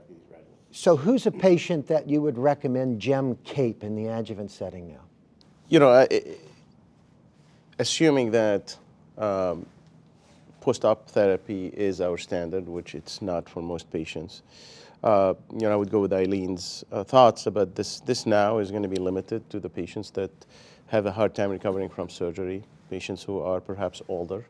these regimens. So who's a patient that you would recommend Gem-Cape in the adjuvant setting now? You know, assuming that post-op therapy is our standard, which it's not for most patients, you know, I would go with Eileen's thoughts about this. This now is going to be limited to the patients that have a hard time recovering from surgery, patients who are perhaps older.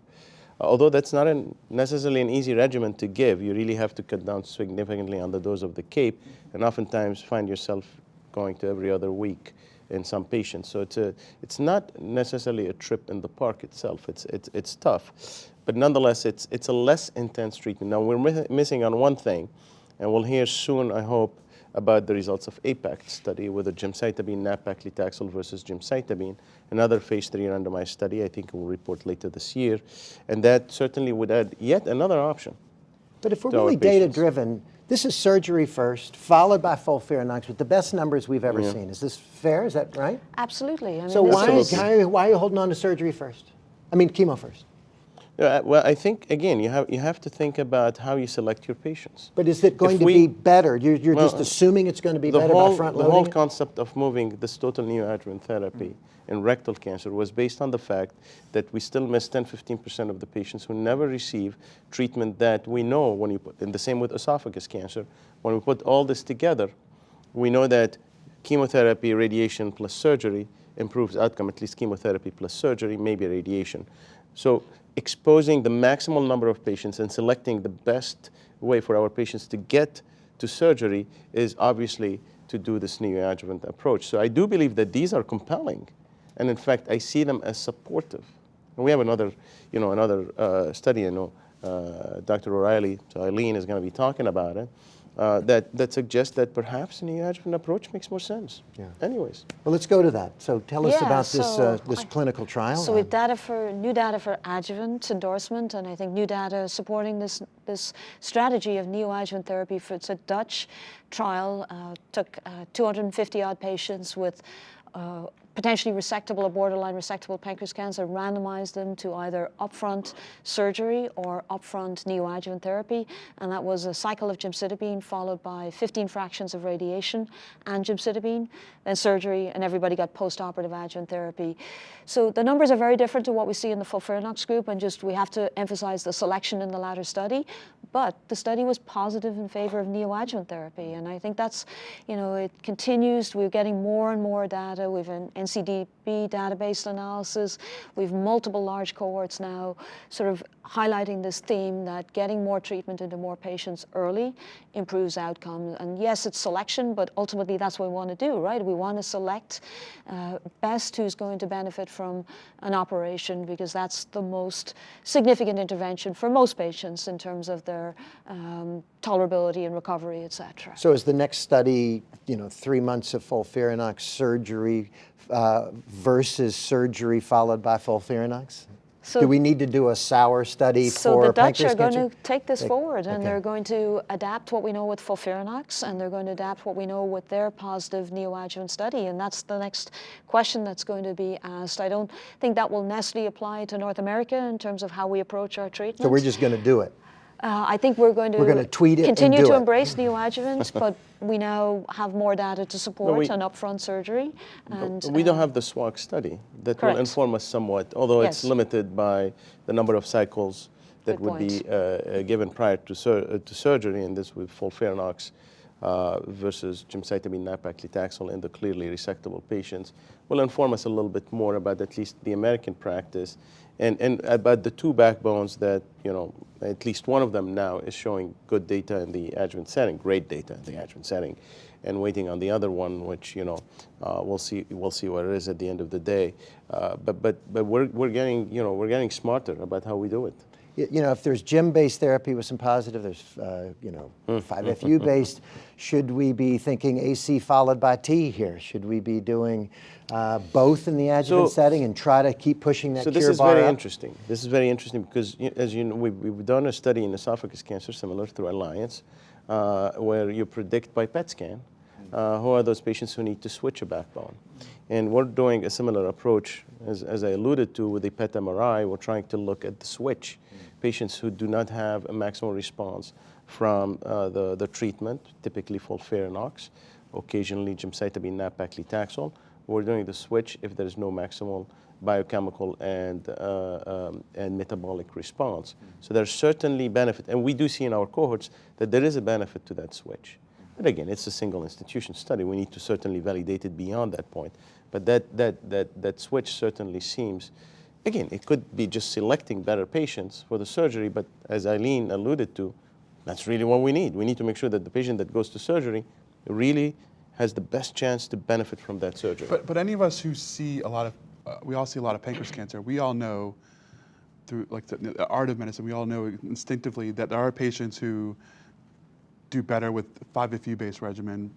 Although that's not necessarily an easy regimen to give, you really have to cut down significantly on the dose of the CAPE, and oftentimes find yourself going to every other week in some patients. So it's not necessarily a trip in the park itself. It's tough, but nonetheless, it's a less intense treatment. Now we're missing on one thing, and we'll hear soon, I hope, about the results of APEX study with the gemcitabine nab-paclitaxel versus gemcitabine, another phase 3 randomized study. I think we'll report later this year, and that certainly would add yet another option. But if we're really data-driven, this is surgery first, followed by FOLFIRINOX with the best numbers we've ever seen. Is this fair? Is that right? Absolutely. I mean, so why are you holding on to surgery first? I mean, chemo first. Well, I think, again, you have to think about how you select your patients. But is it going to be better? You're just assuming it's going to be better by front loading? The whole concept of moving this total neoadjuvant therapy in rectal cancer was based on the fact that we still miss 10-15% of the patients who never receive treatment that we know when you put, and the same with esophagus cancer, when we put all this together, we know that chemotherapy, radiation plus surgery improves outcome, at least chemotherapy plus surgery, maybe radiation. So exposing the maximal number of patients and selecting the best way for our patients to get to surgery is obviously to do this neoadjuvant approach. So I do believe that these are compelling, and in fact, I see them as supportive. And we have another study, I know Dr. O'Reilly, so Eileen is going to be talking about it, that suggests that perhaps a neoadjuvant approach makes more sense. Yeah. Anyways. Well, let's go to that. So tell us about this clinical trial. So we have new data for adjuvant endorsement, and I think new data supporting this strategy of neoadjuvant therapy. It's a Dutch trial, took 250 odd patients with potentially resectable or borderline resectable pancreas cancer, randomized them to either upfront surgery or upfront neoadjuvant therapy. And that was a cycle of gemcitabine followed by 15 fractions of radiation and gemcitabine, then surgery, and everybody got post-operative adjuvant therapy. So the numbers are very different to what we see in the FOLFIRINOX group, and just we have to emphasize the selection in the latter study. But the study was positive in favor of neoadjuvant therapy, and I think that's, it continues. We're getting more and more data. We've an NCDB database analysis. We've multiple large cohorts now sort of highlighting this theme that getting more treatment into more patients early improves outcomes. And yes, it's selection, but ultimately that's what we want to do, right? We want to select best who's going to benefit from an operation, because that's the most significant intervention for most patients in terms of their tolerability and recovery, et cetera. So is the next study, 3 months of FOLFIRINOX surgery versus surgery followed by FOLFIRINOX? So do we need to do a SOUR study for pancreas cancer? So the Dutch are going to take this forward, and they're going to adapt what we know with FOLFIRINOX, and they're going to adapt what we know with their positive neoadjuvant study, and that's the next question that's going to be asked. I don't think that will necessarily apply to North America in terms of how we approach our treatment. So we're just going to do it? I think we're going to tweet it continue and do to it. Embrace neoadjuvant, but we now have more data to support an upfront surgery. And we don't have the SWOG study that will inform us somewhat, although it's limited by the number of cycles that would be given prior to surgery, and this with FOLFIRINOX versus gemcitabine nab-paclitaxel in the clearly resectable patients will inform us a little bit more about at least the American practice and about the two backbones that, at least one of them now is showing good data in the adjuvant setting, great data in the adjuvant setting, and waiting on the other one, which, we'll see what it is at the end of the day. But we're getting smarter about how we do it. If there's gem-based therapy with some positive, there's 5FU-based, should we be thinking AC followed by T here? Should we be doing both in the adjuvant setting and try to keep pushing that cure bar up? So this is very interesting. This is very interesting because, as you know, we've done a study in esophagus cancer similar through Alliance, where you predict by PET scan who are those patients who need to switch a backbone. And we're doing a similar approach, as I alluded to, with the PET MRI. We're trying to look at the switch, patients who do not have a maximal response from the treatment, typically FOLFIRINOX, occasionally gemcitabine, nab-paclitaxel. We're doing the switch if there is no maximal biochemical and metabolic response. So there's certainly benefit, and we do see in our cohorts that there is a benefit to that switch. But again, it's a single institution study. We need to certainly validate it beyond that point. But that switch certainly seems, again, it could be just selecting better patients for the surgery, but as Eileen alluded to, that's really what we need. We need to make sure that the patient that goes to surgery really has the best chance to benefit from that surgery. But any of us who see a lot of, we all see a lot of pancreas cancer, we all know through like the art of medicine, we all know instinctively that there are patients who do better with 5-FU-based regimen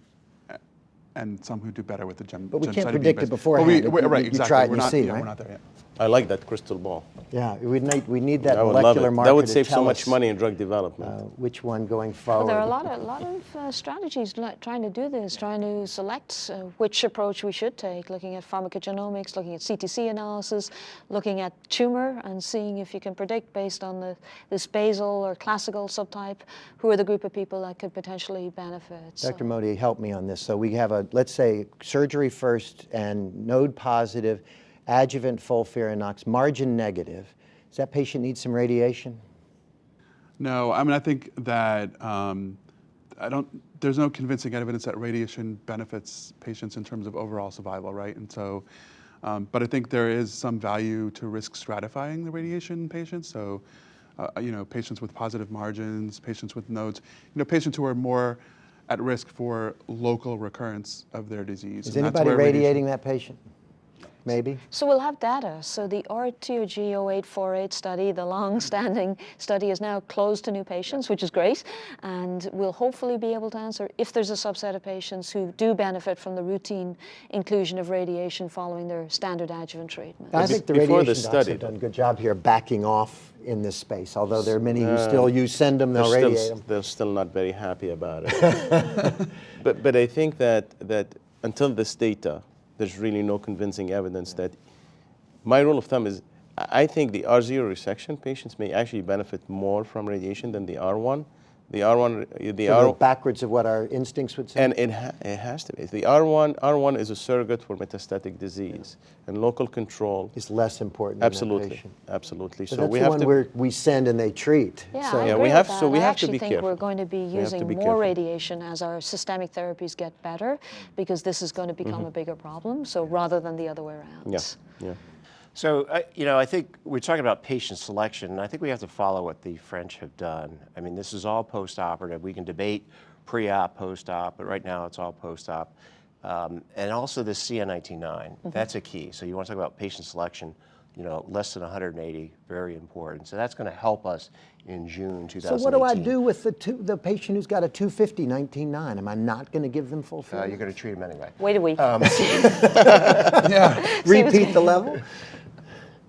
and some who do better with the gemcitabine. But we can't predict it beforehand. Right, You exactly. try it and We're you not, see, yeah, right? we're not there yet. I like that crystal ball. Yeah, we need that I would love molecular it. marker That would to save so tell much us, money in drug development. which one going Well, forward. there are a lot of strategies trying to do this, trying to select which approach we should take, looking at pharmacogenomics, looking at CTC analysis, looking at tumor and seeing if you can predict based on this basal or classical subtype, who are the group of people that could potentially benefit. Dr. Mody, help me on this. So we have let's say, surgery first and node positive, adjuvant FOLFIRINOX, margin negative. Does that patient need some radiation? No, I mean, I think that there's no convincing evidence that radiation benefits patients in terms of overall survival, right? And so, but I think there is some value to risk stratifying the radiation patients. So, patients with positive margins, patients with nodes, patients who are more at risk for local recurrence of their disease. Is And that's anybody where radiating that patient? Maybe? So we'll have data. So the RTOG 0848 study, the long-standing study, is now closed to new patients, which is great. And we'll hopefully be able to answer if there's a subset of patients who do benefit from the routine inclusion of radiation following their standard adjuvant treatment. I think the Before radiation the docs study, have done a good job here backing off in this space, although there are many who still use send them, they'll radiate them. They're still not very happy about it. but I think that until this data, there's really no convincing evidence that, my rule of thumb is, I think the R0 resection patients may actually benefit more from radiation than the R1. The R1, backwards of what our instincts would say? and it has to be. The R1 is a surrogate for metastatic disease, and local control is less important in that patient. Absolutely. So So that's we the have one to. where we send and they treat. Yeah, So I Yeah, agree we have- with so that. we I have to actually be think careful. we're going to be We have to using be more careful. radiation as our systemic therapies get better, because this is going to become a bigger problem. So rather than the other way around. Yeah. So, I think we're talking about patient selection, and I think we have to follow what the French have done. I mean, this is all post-operative. We can debate pre-op, post-op, but right now it's all post-op. And also the CA19-9, that's a key. So you want to talk about patient selection, less than 180, very important. So that's going to help us in June 2018. So what do I do with the patient who's got a 250 19-9? Am I not going to give them full You're going to treat them anyway. Wait a week. Repeat the level?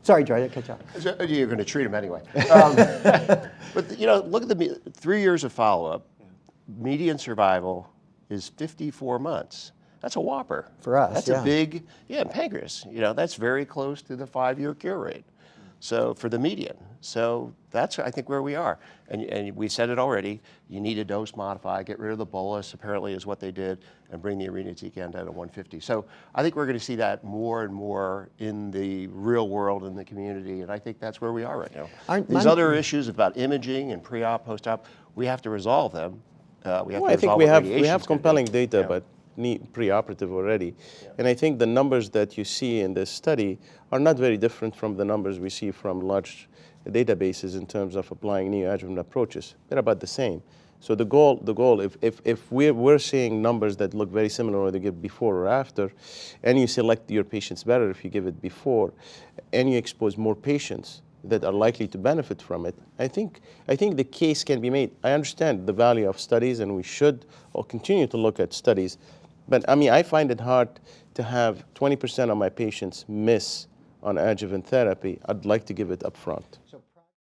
Sorry, Joy, I didn't catch up. So you're going to treat them anyway. But look at the 3 years of follow-up. Median survival is 54 months. That's a whopper. For us, That's a big, pancreas. That's very close to the 5-year cure rate. So for the median. So that's, I think, where we are. And we said it already, you need to dose modify, get rid of the bolus, apparently is what they did, and bring the irinotecan down to 150. So I think we're going to see that more and more in the real world, in the community, and I think that's where we are right now. These other issues about imaging and pre-op, post-op, we have to resolve them. I think we have compelling data, but need preoperative already. And I think the numbers that you see in this study are not very different from the numbers we see from large databases in terms of applying neoadjuvant approaches. They're about the same. So the goal, if we're seeing numbers that look very similar whether you give before or after, and you select your patients better if you give it before, and you expose more patients that are likely to benefit from it, I think the case can be made. I understand the value of studies, and we should continue to look at studies. But I mean, I find it hard to have 20% of my patients miss on adjuvant therapy. I'd like to give it up front.